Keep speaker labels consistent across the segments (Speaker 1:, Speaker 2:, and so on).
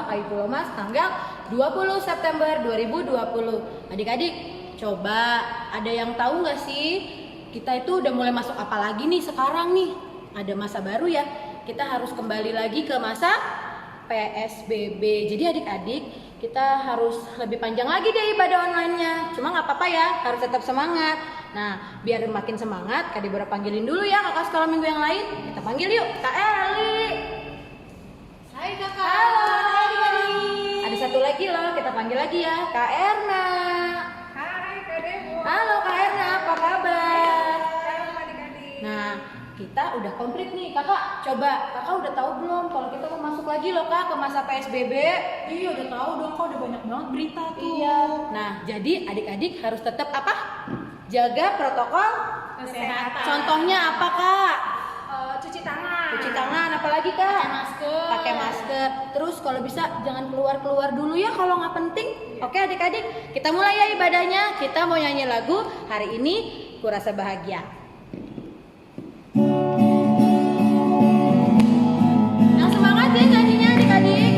Speaker 1: KKI Pulau Mas tanggal 20 September 2020. Adik-adik, coba ada yang tahu nggak sih? Kita itu udah mulai masuk apa lagi nih sekarang nih? Ada masa baru ya. Kita harus kembali lagi ke masa PSBB. Jadi adik-adik, kita harus lebih panjang lagi deh ibadah online-nya. Cuma nggak apa-apa ya, harus tetap semangat. Nah, biar makin semangat, Kak Deborah panggilin dulu ya kakak sekolah minggu yang lain. Kita panggil yuk, Kak Eli.
Speaker 2: Hai kakak.
Speaker 1: Halo
Speaker 2: adik-adik.
Speaker 1: Ada satu lagi loh, kita panggil lagi ya, Kak Erna.
Speaker 2: Hai Kak Deborah.
Speaker 1: Halo Kak Erna, apa kabar?
Speaker 2: Halo adik-adik.
Speaker 1: Nah, kita udah komplit nih. Kakak, coba kakak udah tahu belum kalau kita mau masuk lagi loh Kak ke masa PSBB?
Speaker 2: Iya udah tahu dong, kok udah banyak banget berita tuh.
Speaker 1: Iya. Nah, jadi adik-adik harus tetap apa? Jaga protokol
Speaker 2: Kesehatan.
Speaker 1: Contohnya apa Kak?
Speaker 2: Cuci tangan.
Speaker 1: Cuci tangan, apalagi Kak?
Speaker 2: Pakai masker.
Speaker 1: Pakai masker. Terus kalau bisa jangan keluar-keluar dulu ya kalau nggak penting. Oke adik-adik, kita mulai ya ibadahnya. Kita mau nyanyi lagu hari ini, Kurasa Bahagia. Yang semangat ya nyanyinya adik-adik.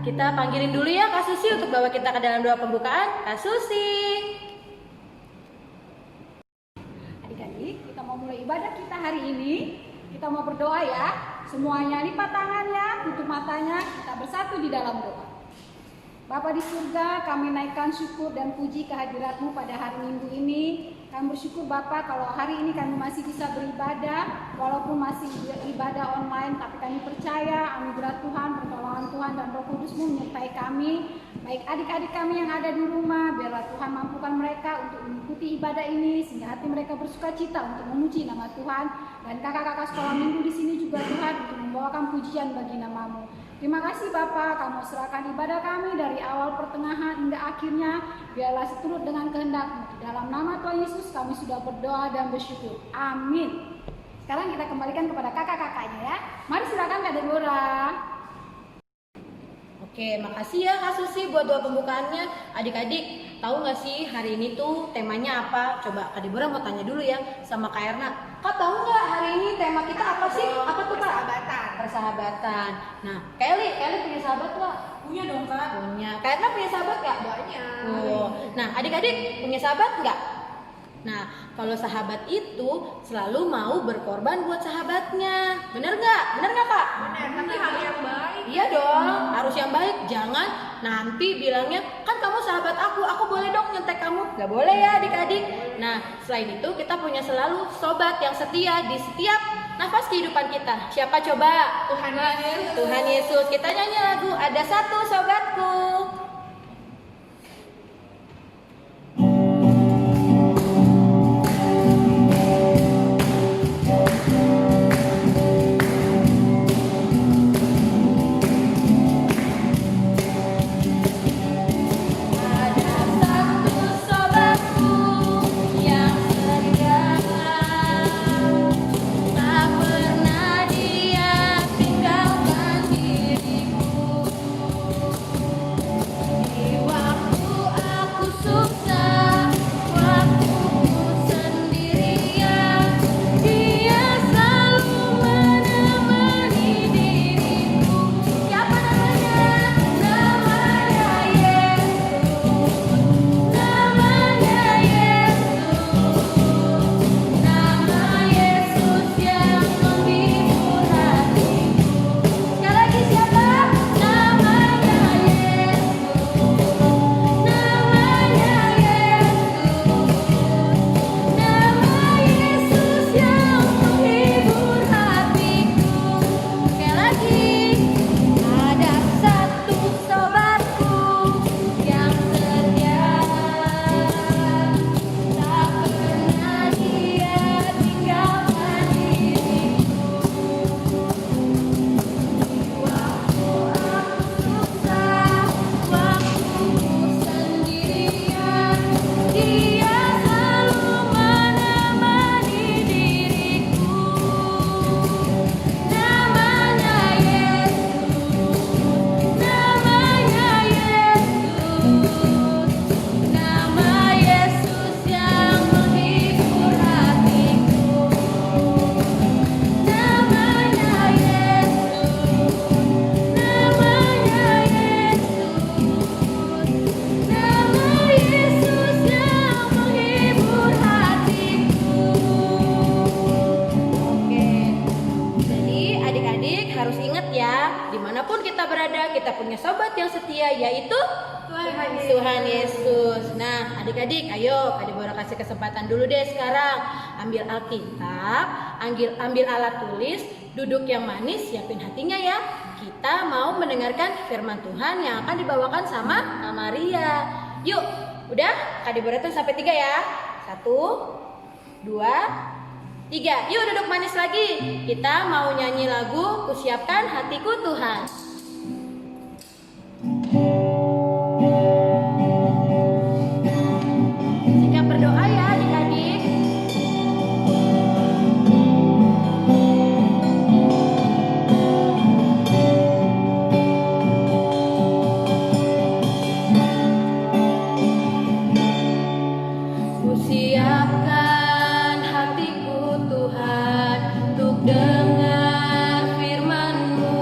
Speaker 1: Kita panggilin dulu ya Kak Susi untuk bawa kita ke dalam doa pembukaan. Kak Susi.
Speaker 2: Adik-adik, kita mau mulai ibadah kita hari ini. Kita mau berdoa ya. Semuanya lipat tangannya, tutup matanya, kita bersatu di dalam doa. Bapa di surga, kami naikkan syukur dan puji kehadirat-Mu pada hari Minggu ini. Kami bersyukur Bapa kalau hari ini kami masih bisa beribadah, walaupun masih ibadah online, tapi kami percaya anugerah Tuhan, pertolongan Tuhan dan Roh Kudus-Mu menyertai kami. Baik adik-adik kami yang ada di rumah, biarlah Tuhan mampukan mereka untuk mengikuti ibadah ini, sehingga hati mereka bersuka cita untuk memuji nama Tuhan. Dan kakak-kakak sekolah minggu di sini juga Tuhan untuk membawakan pujian bagi nama-Mu. Terima kasih Bapak, kamu serahkan ibadah kami dari awal pertengahan hingga akhirnya. Biarlah seturut dengan kehendak-Mu. Di dalam nama Tuhan Yesus kami sudah berdoa dan bersyukur. Amin. Sekarang kita kembalikan kepada kakak-kakaknya ya. Mari silakan Kak Deborah.
Speaker 1: Oke, makasih ya Kak Susi buat doa pembukaannya. Adik-adik, tahu nggak sih hari ini tuh temanya apa? Coba Kak Deborah mau tanya dulu ya sama Kak Erna. Kak tahu nggak hari ini tema kita apa sih? Apa tuh Kak?
Speaker 3: Persahabatan.
Speaker 1: Persahabatan. Nah, Kelly punya sahabat nggak?
Speaker 3: Punya dong Kak.
Speaker 1: Punya. Kak Erna punya sahabat nggak?
Speaker 3: Banyak.
Speaker 1: Oh. Nah, adik-adik punya sahabat nggak? Nah, kalau sahabat itu selalu mau berkorban buat sahabatnya. Bener nggak? Bener nggak Kak?
Speaker 3: Benar, tapi hal yang baik.
Speaker 1: Iya dong, harus yang baik. Jangan nanti bilangnya, kan kamu sahabat aku boleh dong nyontek kamu. Gak boleh ya adik-adik. Nah, selain itu kita punya selalu sobat yang setia di setiap nafas kehidupan kita. Siapa coba?
Speaker 3: Tuhan Yesus.
Speaker 1: Tuhan Yesus. Kita nyanyi lagu Ada Satu Sobatku. Dimanapun kita berada, kita punya sobat yang setia, yaitu Tuhan Yesus. Nah, adik-adik, ayo Kak Deborah kasih kesempatan dulu deh sekarang. Ambil Alkitab, ambil alat tulis, duduk yang manis, siapin hatinya ya. Kita mau mendengarkan firman Tuhan yang akan dibawakan sama Mama Ria. Yuk, udah? Kak Deborah tuh sampai 3 ya. 1, 2, 3. Yuk duduk manis lagi. Kita mau nyanyi lagu Kusiapkan Hatiku Tuhan. Sikap berdoa ya adik-adik. Kusiapkan hatiku Tuhan untuk dengar firman-Mu.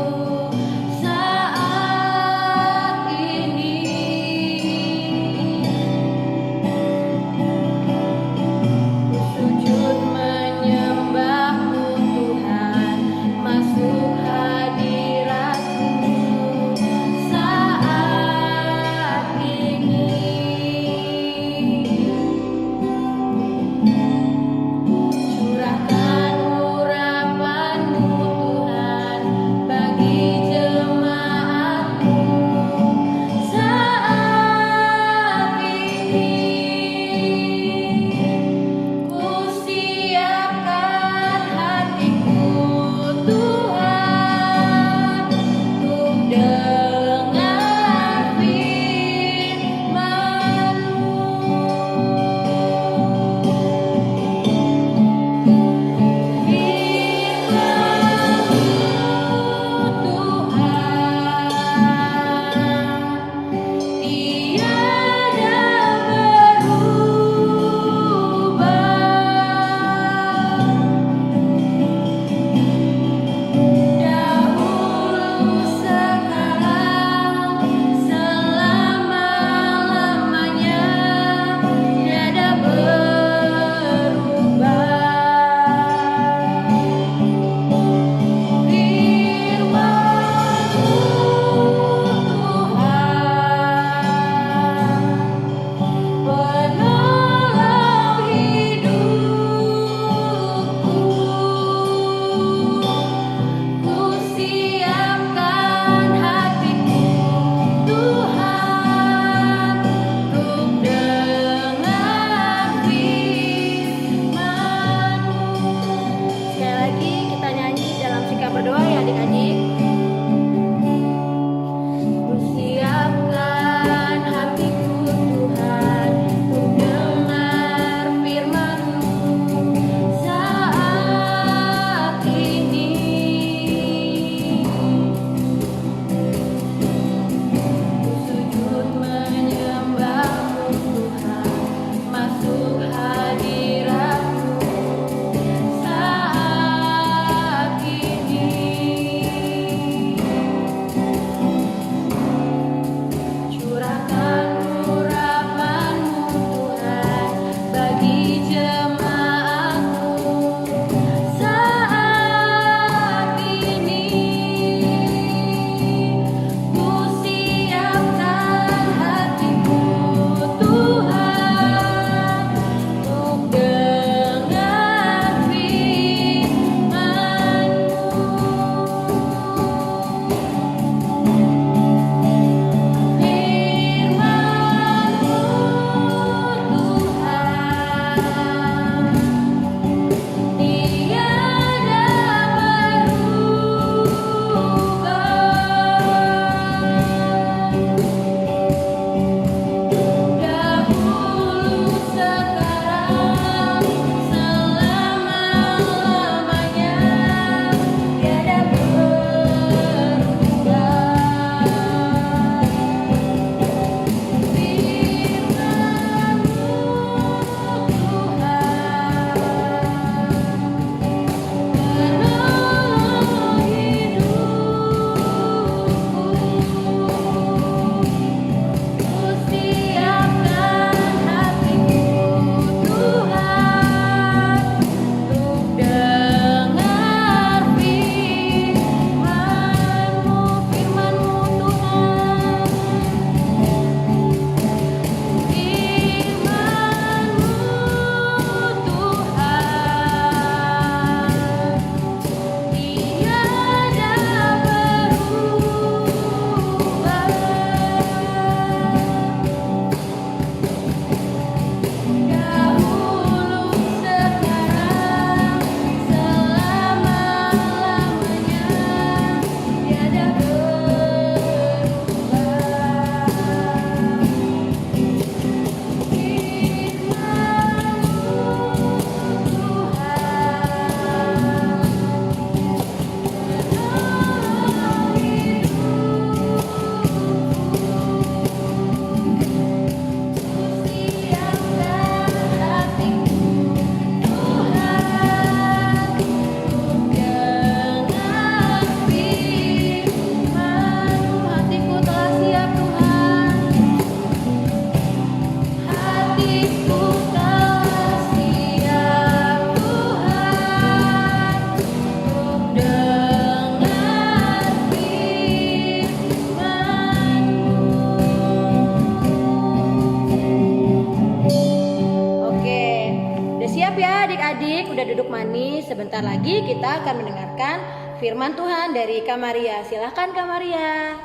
Speaker 1: duduk manis. Sebentar lagi kita akan mendengarkan firman Tuhan dari Kak Maria. Silahkan Kak Maria.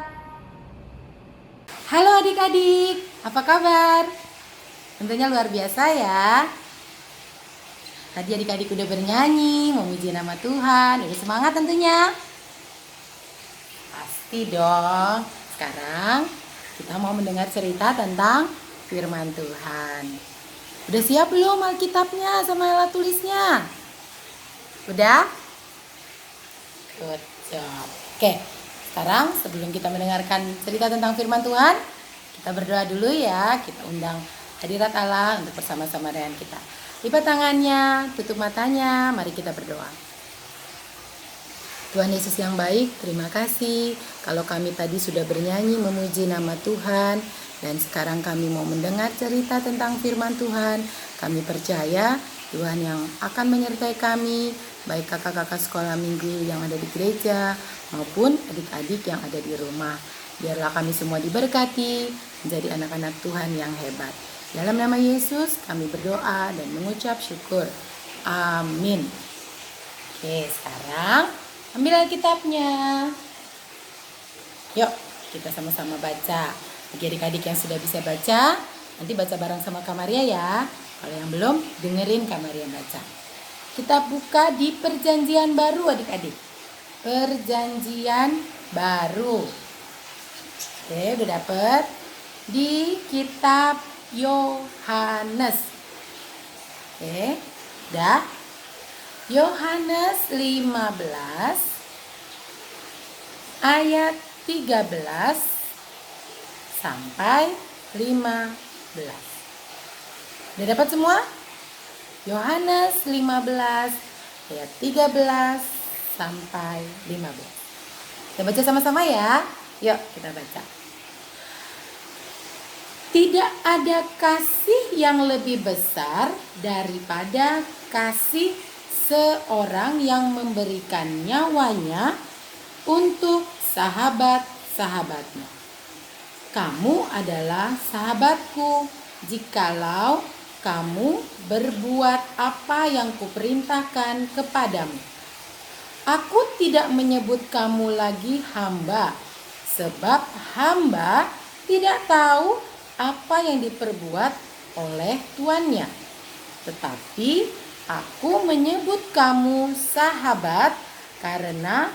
Speaker 4: Halo adik-adik, apa kabar? Tentunya luar biasa ya. Tadi adik-adik udah bernyanyi, memuji nama Tuhan, udah semangat tentunya. Pasti dong. Sekarang kita mau mendengar cerita tentang firman Tuhan. Udah siap belum Alkitabnya sama alat tulisnya? Udah? Good job. Oke, sekarang sebelum kita mendengarkan cerita tentang firman Tuhan, kita berdoa dulu ya. Kita undang hadirat Allah untuk bersama-sama dengan kita. Lipat tangannya, tutup matanya, mari kita berdoa. Tuhan Yesus yang baik, terima kasih kalau kami tadi sudah bernyanyi memuji nama Tuhan. Dan sekarang kami mau mendengar cerita tentang firman Tuhan. Kami percaya Tuhan yang akan menyertai kami, baik kakak-kakak sekolah minggu yang ada di gereja maupun adik-adik yang ada di rumah. Biarlah kami semua diberkati menjadi anak-anak Tuhan yang hebat. Dalam nama Yesus kami berdoa dan mengucap syukur. Amin. Oke, sekarang ambil Alkitabnya. Yuk, kita sama-sama baca. Bagi adik-adik yang sudah bisa baca, nanti baca bareng sama Kak Maria ya. Kalau yang belum, dengerin Kak Maria baca. Kita buka di Perjanjian Baru adik-adik. Perjanjian Baru. Oke, udah dapet? Di kitab Yohanes. Oke, udah? Yohanes 15 ayat 13 sampai 15. Udah dapat semua? Yohanes 15 ayat 13 sampai 15. Kita baca sama-sama ya. Yuk kita baca. Tidak ada kasih yang lebih besar daripada kasih seorang yang memberikan nyawanya untuk sahabat-sahabatnya. Kamu adalah sahabatku jikalau kamu berbuat apa yang kuperintahkan kepadamu. Aku tidak menyebut kamu lagi hamba, sebab hamba tidak tahu apa yang diperbuat oleh tuannya. Tetapi aku menyebut kamu sahabat karena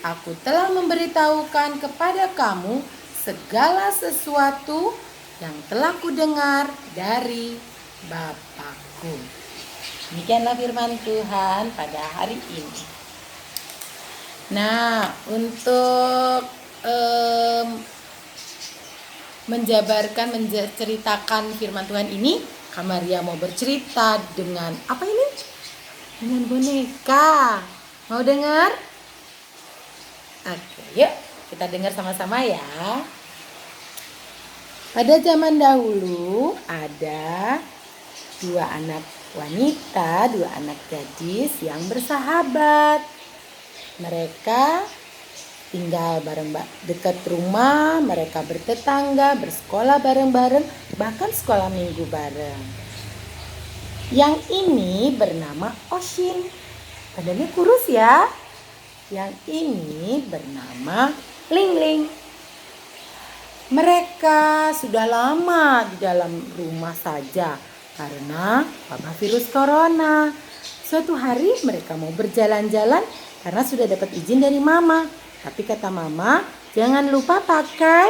Speaker 4: aku telah memberitahukan kepada kamu segala sesuatu yang telah kudengar dari Bapakku. Demikianlah firman Tuhan pada hari ini. Nah, untuk menceritakan firman Tuhan ini, Kak Maria mau bercerita dengan apa ini? Dengan boneka. Mau dengar? Oke, yuk kita dengar sama-sama ya. Pada zaman dahulu ada dua anak wanita, dua anak gadis yang bersahabat. Mereka tinggal bareng dekat rumah, mereka bertetangga, bersekolah bareng-bareng, bahkan sekolah minggu bareng. Yang ini bernama Oshin. Badannya kurus ya. Yang ini bernama Ling-Ling. Mereka sudah lama di dalam rumah saja karena wabah virus corona. Suatu hari mereka mau berjalan-jalan karena sudah dapat izin dari mama. Tapi kata mama, jangan lupa pakai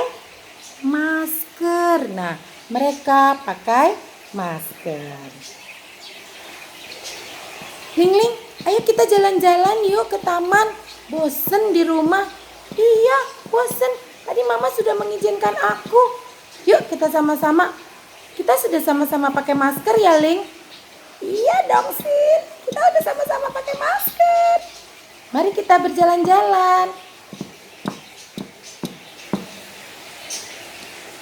Speaker 4: masker. Nah, mereka pakai masker. Ling-Ling, ayo kita jalan-jalan yuk ke taman. Bosen di rumah. Iya, bosen. Tadi mama sudah mengizinkan aku. Yuk kita sama-sama. Kita sudah sama-sama pakai masker ya, Ling? Iya dong, Sin. Kita udah sama-sama pakai masker. Mari kita berjalan-jalan.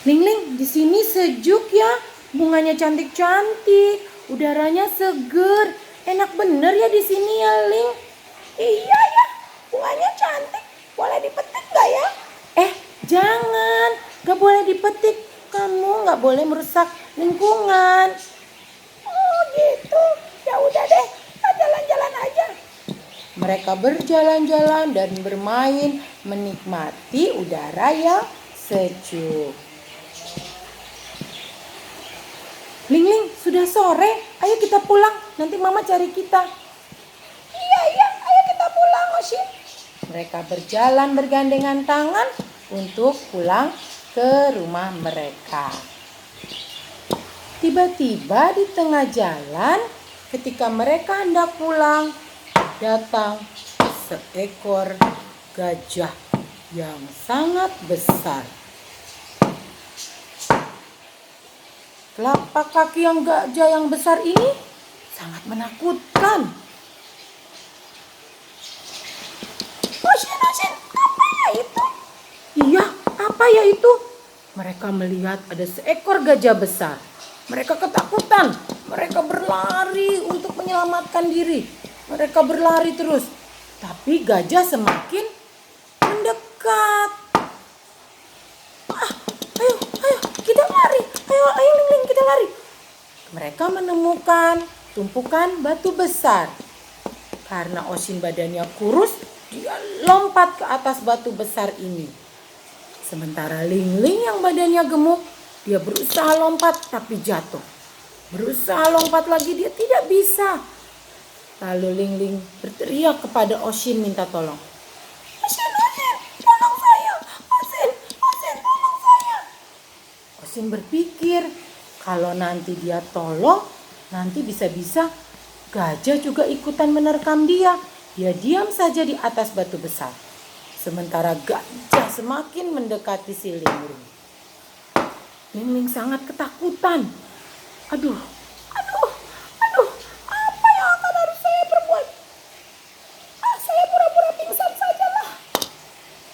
Speaker 4: Ling-Ling, di sini sejuk ya. Bunganya cantik-cantik. Udaranya seger. Enak bener ya di sini ya, Ling? Iya ya, bunganya cantik. Boleh dipetik gak ya? Jangan, gak boleh dipetik. Kamu gak boleh merusak lingkungan. Oh gitu, ya udah deh, kita jalan-jalan
Speaker 2: jalan-jalan aja.
Speaker 4: Mereka berjalan-jalan dan bermain, menikmati udara yang sejuk. Ling, sudah sore. Ayo kita pulang. Nanti mama cari kita.
Speaker 2: Iya, ayo kita pulang, Oshin.
Speaker 4: Mereka berjalan bergandengan tangan untuk pulang ke rumah mereka. Tiba-tiba di tengah jalan, ketika mereka hendak pulang, datang seekor gajah yang sangat besar. Telapak kaki yang gajah yang besar ini sangat menakutkan.
Speaker 2: Oshin, apa ya itu?
Speaker 4: Iya, apa ya itu? Mereka melihat ada seekor gajah besar. Mereka ketakutan. Mereka berlari untuk menyelamatkan diri. Mereka berlari terus. Tapi gajah semakin mendekat. Ayo, kita lari. Ayo Ling, kita lari. Mereka menemukan tumpukan batu besar. Karena Oshin badannya kurus, dia lompat ke atas batu besar ini. Sementara Ling yang badannya gemuk, dia berusaha lompat tapi jatuh. Berusaha lompat lagi, dia tidak bisa. Lalu Ling berteriak kepada Oshin minta tolong.
Speaker 2: Oshin, tolong saya. Oshin, tolong saya.
Speaker 4: Oshin berpikir kalau nanti dia tolong, nanti bisa-bisa gajah juga ikutan menerkam dia. Dia diam saja di atas batu besar. Sementara gajah semakin mendekati si Ling. Ling sangat ketakutan. Aduh,
Speaker 2: Apa yang akan harus saya perbuat? Saya pura-pura pingsan sajalah.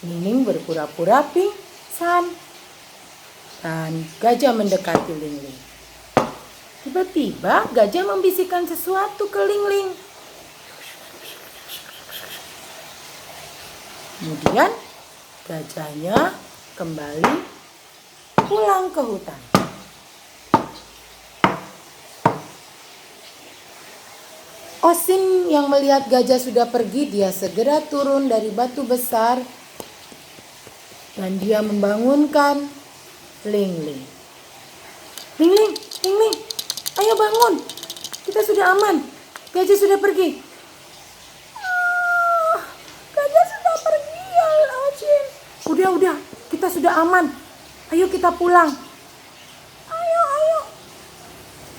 Speaker 4: Ling berpura-pura pingsan. Dan gajah mendekati Ling. Tiba-tiba gajah membisikkan sesuatu ke Ling. Kemudian gajahnya kembali pulang ke hutan. Oshin yang melihat gajah sudah pergi, dia segera turun dari batu besar dan dia membangunkan Ling. Ling, ayo bangun. Kita sudah aman. Gajah sudah pergi.
Speaker 2: Gajah sudah pergi ya, Oshin.
Speaker 4: Udah, kita sudah aman. Ayo kita pulang.
Speaker 2: Ayo.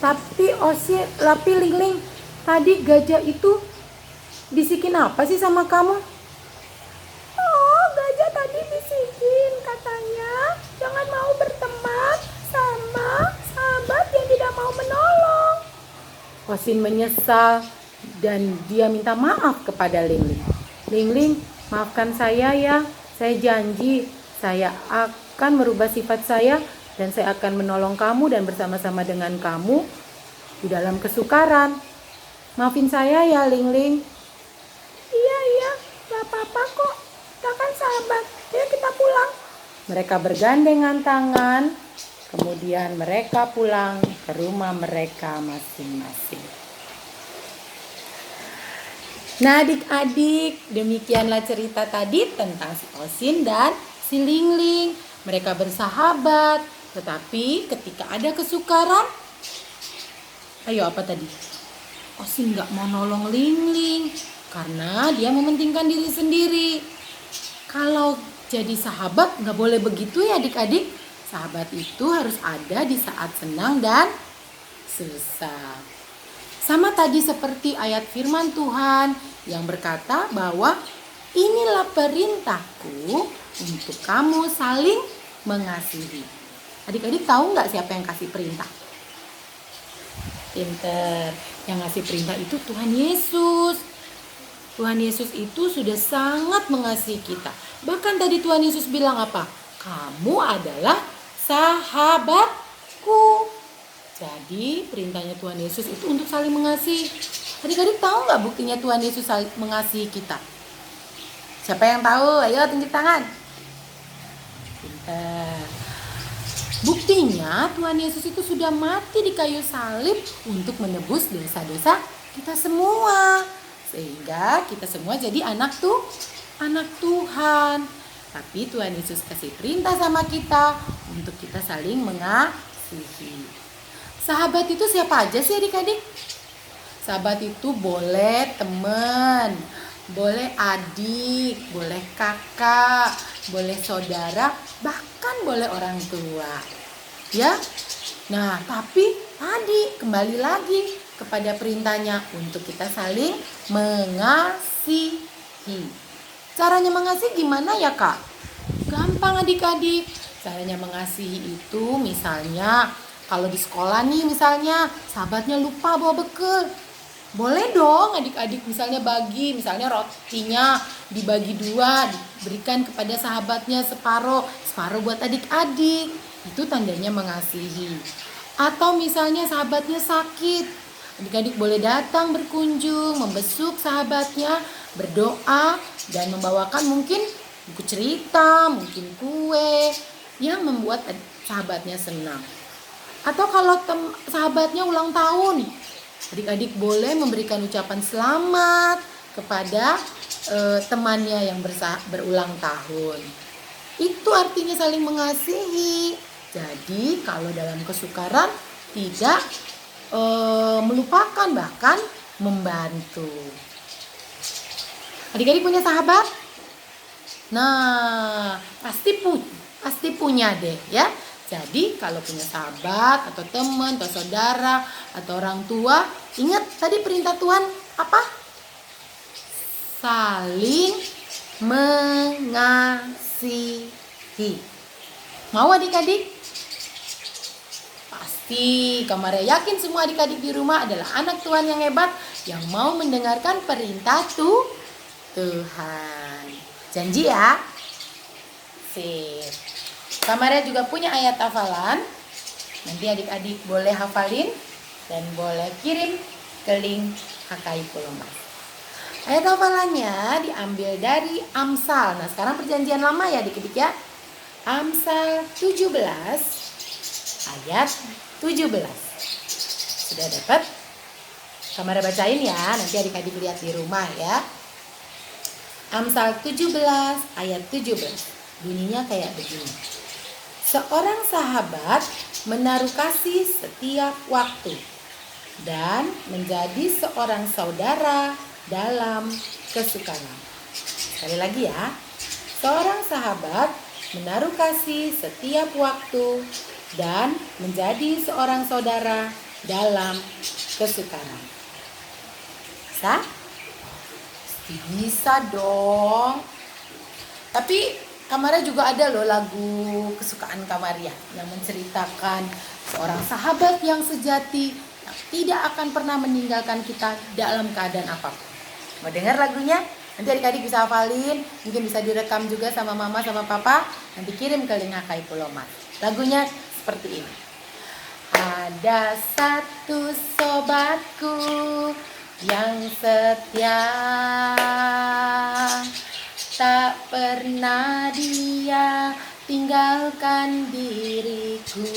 Speaker 4: Tapi Ling, tadi gajah itu bisikin apa sih sama kamu?
Speaker 2: Oh, gajah tadi bisikin katanya jangan mau berteman sama sahabat yang tidak mau menolong.
Speaker 4: Oshin menyesal dan dia minta maaf kepada Ling. Ling, maafkan saya ya. Saya janji saya akan merubah sifat saya dan saya akan menolong kamu dan bersama-sama dengan kamu di dalam kesukaran. Maafin saya ya Ling.
Speaker 2: Iya, gak apa-apa kok. Kita kan sahabat. Ayo kita pulang.
Speaker 4: Mereka bergandengan tangan, kemudian mereka pulang ke rumah mereka masing-masing. Nah adik-adik, demikianlah cerita tadi tentang si Oshin dan si Ling. Mereka bersahabat, tetapi ketika ada kesukaran, ayo apa tadi? Oshin gak mau nolong Ling karena dia mementingkan diri sendiri. Kalau jadi sahabat gak boleh begitu ya adik-adik. Sahabat itu harus ada di saat senang dan susah. Sama tadi seperti ayat firman Tuhan yang berkata bahwa inilah perintahku untuk kamu saling mengasihi. Adik-adik tahu nggak siapa yang kasih perintah? Pinter. Yang ngasih perintah itu Tuhan Yesus. Tuhan Yesus itu sudah sangat mengasihi kita. Bahkan tadi Tuhan Yesus bilang apa? Kamu adalah sahabatku. Jadi perintahnya Tuhan Yesus itu untuk saling mengasihi. Adik-adik tahu nggak buktinya Tuhan Yesus saling mengasihi kita? Siapa yang tahu? Ayo tunjuk tangan. Pintar. Buktinya Tuhan Yesus itu sudah mati di kayu salib untuk menebus dosa-dosa kita semua. Sehingga kita semua jadi anak Tuhan. Tapi Tuhan Yesus kasih perintah sama kita untuk kita saling mengasihi. Sahabat itu siapa aja sih adik-adik? Sahabat itu boleh teman, boleh adik, boleh kakak, boleh saudara, bahkan boleh orang tua. Ya. Nah, tapi tadi kembali lagi kepada perintahnya untuk kita saling mengasihi. Caranya mengasihi gimana ya Kak? Gampang adik-adik. Caranya mengasihi itu misalnya kalau di sekolah nih misalnya sahabatnya lupa bawa bekal. Boleh dong adik-adik misalnya misalnya rotinya dibagi 2, diberikan kepada sahabatnya separuh buat adik-adik. Itu tandanya mengasihi. Atau misalnya sahabatnya sakit, adik-adik boleh datang berkunjung, membesuk sahabatnya, berdoa, dan membawakan mungkin buku cerita, mungkin kue yang membuat sahabatnya senang. Atau kalau sahabatnya ulang tahun, adik-adik boleh memberikan ucapan selamat kepada temannya yang berulang tahun. Itu artinya saling mengasihi. Jadi kalau dalam kesukaran tidak melupakan, bahkan membantu. Adik-adik punya sahabat? Nah, pasti punya deh ya. Jadi kalau punya sahabat atau teman atau saudara atau orang tua, ingat tadi perintah Tuhan apa? Saling mengasihi. Mau adik-adik? Pasti Kamaria yakin semua adik-adik di rumah adalah anak Tuhan yang hebat yang mau mendengarkan perintah Tuhan. Janji ya? Sip. Kamaria juga punya ayat hafalan. Nanti adik-adik boleh hafalin dan boleh kirim ke link HKI Pulau Mas. Ayat hafalannya diambil dari Amsal. Nah, sekarang perjanjian lama ya adik-adik ya. Amsal 17 ayat 17. Sudah dapat? Kamaria bacain ya, nanti adik-adik lihat di rumah ya. Amsal 17 ayat 17. Bunyinya kayak begini. Seorang sahabat menaruh kasih setiap waktu dan menjadi seorang saudara dalam kesukaran. Sekali lagi ya. Seorang sahabat menaruh kasih setiap waktu dan menjadi seorang saudara dalam kesukaran. Bisa? Bisa dong. Tapi Kamaria juga ada loh lagu kesukaan Kamaria yang menceritakan seorang sahabat yang sejati yang tidak akan pernah meninggalkan kita dalam keadaan apapun. Mau dengar lagunya? Nanti adik-adik bisa hafalin, mungkin bisa direkam juga sama mama sama papa, nanti kirim ke link HKI Pulau Mas. Lagunya seperti ini. Ada satu sobatku yang setia, tak pernah dia tinggalkan diriku.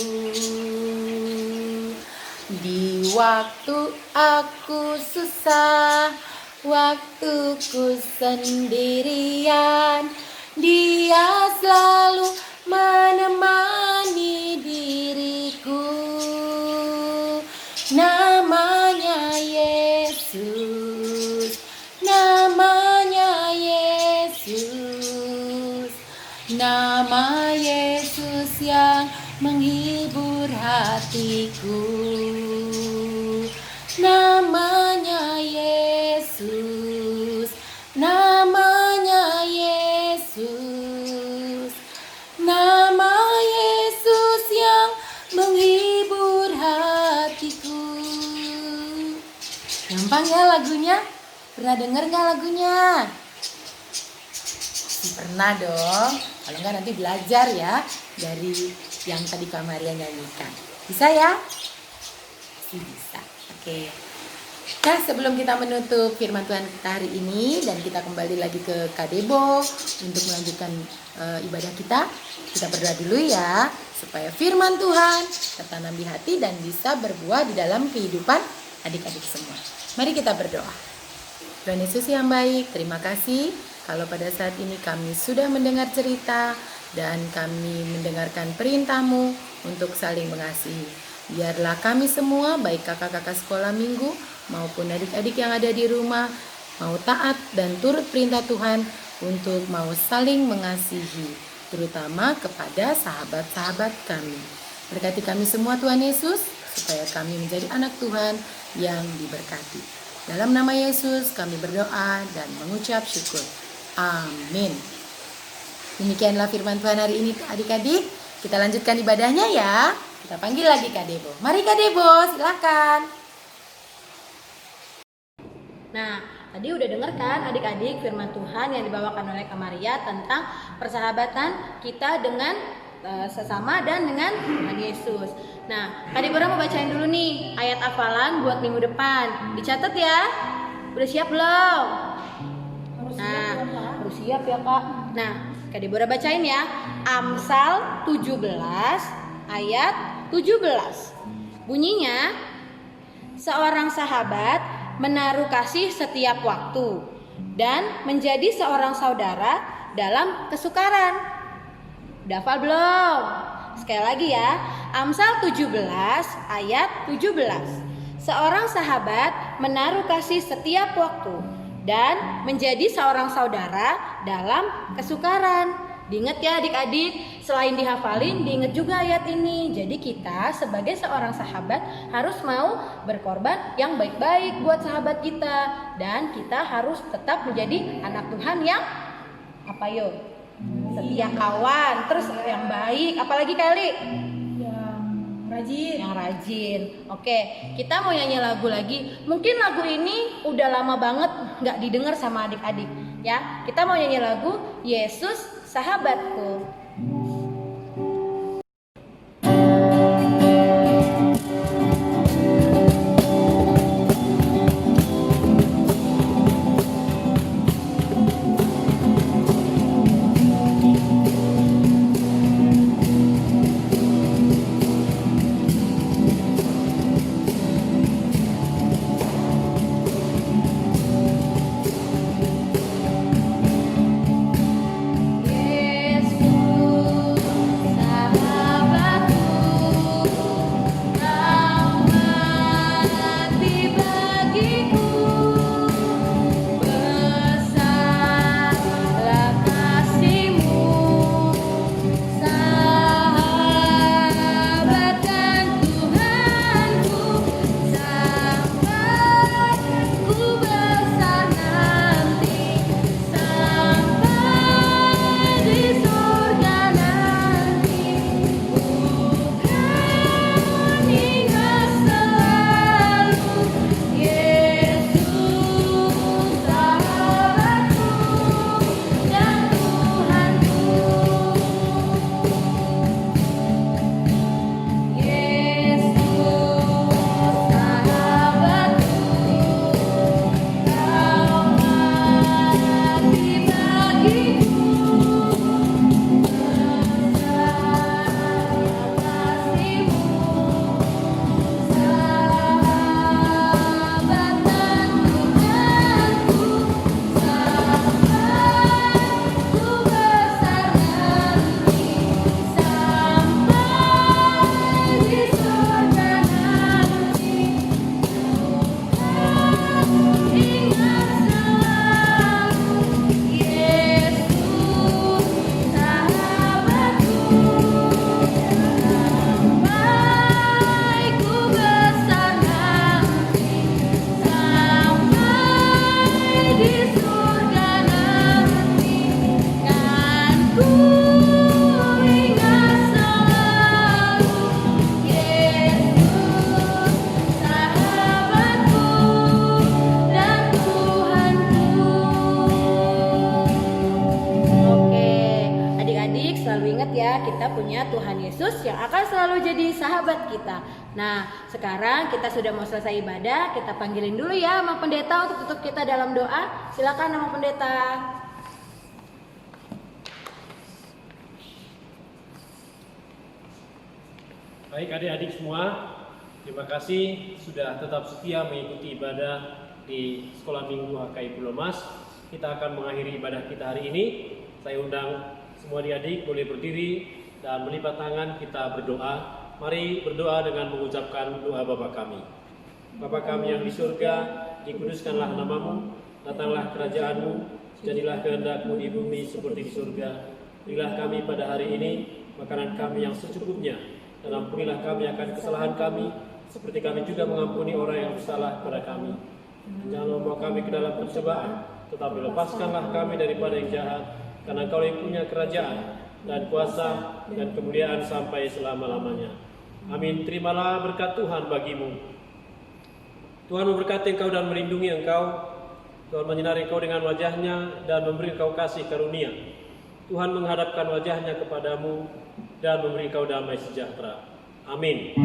Speaker 4: Di waktu aku susah, waktuku sendirian, dia selalu menemani diriku. Namanya Yesus, namanya Yesus, nama Yesus yang menghibur hatiku. Namanya Yesus, namanya Yesus, nama Yesus yang menghibur hatiku. Gampang ya lagunya? Pernah denger gak lagunya? Pernah dong. Kalau enggak nanti belajar ya dari yang tadi Kamaria nyanyikan. Bisa ya? Bisa. Oke. Nah, sebelum kita menutup firman Tuhan kita hari ini dan kita kembali lagi ke Kadebo untuk melanjutkan ibadah kita berdoa dulu ya supaya firman Tuhan tertanam di hati dan bisa berbuah di dalam kehidupan adik-adik semua. Mari kita berdoa. Tuhan Yesus yang baik, terima kasih kalau pada saat ini kami sudah mendengar cerita dan kami mendengarkan perintah-Mu untuk saling mengasihi. Biarlah kami semua, baik kakak-kakak sekolah minggu maupun adik-adik yang ada di rumah, mau taat dan turut perintah Tuhan untuk mau saling mengasihi, terutama kepada sahabat-sahabat kami. Berkati kami semua Tuhan Yesus, supaya kami menjadi anak Tuhan yang diberkati. Dalam nama Yesus kami berdoa dan mengucap syukur. Amin. Demikianlah firman Tuhan hari ini adik-adik. Kita lanjutkan ibadahnya ya. Kita panggil lagi Kak Debo. Mari Kak Debo, silakan.
Speaker 1: Nah, tadi udah denger kan adik-adik firman Tuhan yang dibawakan oleh Kak Maria tentang persahabatan kita dengan sesama dan dengan Tuhan Yesus. Nah, Kak Deborah mau bacain dulu nih ayat hafalan buat minggu depan. Dicatat ya. Udah siap belum? Harus siap ya Kak. Nah, Kak Deborah bacain ya. Amsal 17 ayat 17. Bunyinya, seorang sahabat menaruh kasih setiap waktu dan menjadi seorang saudara dalam kesukaran. Udah hafal belum? Sekali lagi ya. Amsal 17 ayat 17. Seorang sahabat menaruh kasih setiap waktu dan menjadi seorang saudara dalam kesukaran. Diingat ya adik-adik, selain dihafalin, diingat juga ayat ini. Jadi kita sebagai seorang sahabat harus mau berkorban yang baik-baik buat sahabat kita. Dan kita harus tetap menjadi anak Tuhan yang apa yuk? Setia kawan, terus yang baik, apalagi kali? Yang rajin. Oke, kita mau nyanyi lagu lagi. Mungkin lagu ini udah lama banget nggak didengar sama adik-adik. Ya, kita mau nyanyi lagu Yesus Sahabatku. kita punya Tuhan Yesus yang akan selalu jadi sahabat kita. Nah, sekarang kita sudah mau selesai ibadah, kita panggilin dulu ya sama pendeta untuk tutup kita dalam doa. Silakan sama pendeta.
Speaker 5: Baik adik-adik semua, terima kasih sudah tetap setia mengikuti ibadah di Sekolah Minggu HKI Pulau Mas. Kita akan mengakhiri ibadah kita hari ini. Saya undang semua adik-adik boleh berdiri dan melipat tangan, kita berdoa. Mari berdoa dengan mengucapkan doa Bapa kami. Bapa kami yang di surga, dikuduskanlah namamu, datanglah kerajaanmu, jadilah kehendak-Mu di bumi seperti di surga. Berilah kami pada hari ini makanan kami yang secukupnya, dan ampunilah kami akan kesalahan kami, seperti kami juga mengampuni orang yang bersalah pada kami. Janganlah membawa kami ke dalam pencobaan, tetapi lepaskanlah kami daripada yang jahat, karena Engkau yang punya kerajaan dan kuasa dan kemuliaan sampai selama-lamanya. Amin. Terimalah berkat Tuhan bagimu. Tuhan memberkati engkau dan melindungi engkau. Tuhan menyinari engkau dengan wajahnya dan memberi engkau kasih karunia. Tuhan menghadapkan wajahnya kepadamu dan memberi engkau damai sejahtera. Amin.